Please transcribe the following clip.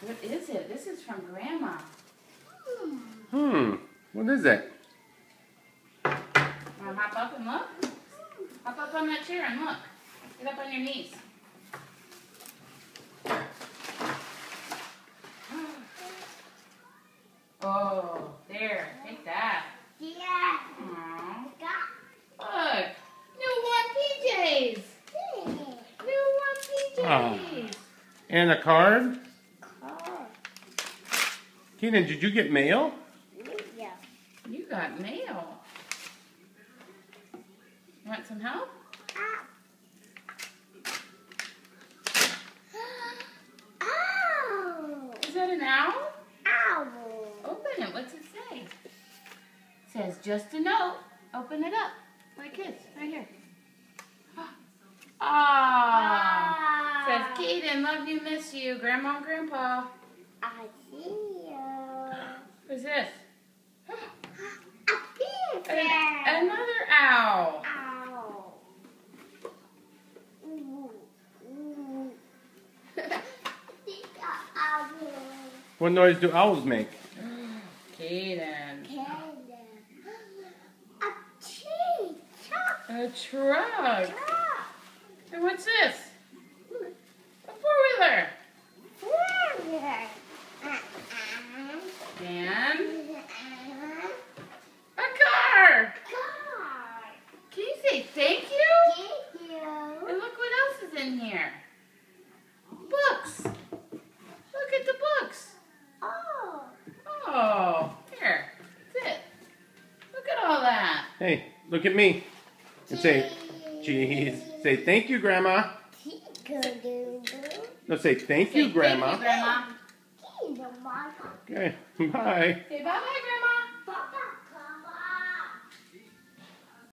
What is it? This is from Grandma. What is it? Want to hop up and look? Hop up on that chair and look. Get up on your knees. Oh, there. Take that. Yeah. Aww. Look. New warm PJs. New warm PJs. And a card? Oh. Kenan, did you get mail? Yeah. You got mail. Want some help? Ow. Is that an owl? Ow. Open it. What's it say? It says, just a note. Open it up. Like this. Right here. Ah. Says, Keaton, love you, miss you. Grandma and Grandpa. I see you. Who's this? A picture. Another owl. Ow. Ooh. Ooh. Ow. What noise do owls make? Keaton. A tree. A truck. Truck. And what's this? A four-wheeler. And a car. Can you say thank you? Thank you. And look what else is in here. Books. Look at the books. Oh. Oh, here. That's it. Look at all that. Hey, look at me. And say, cheese. Say, thank you, Grandma. No, say, thank you, Grandma. Thank you, Grandma. Okay, bye. Say bye-bye, Grandma.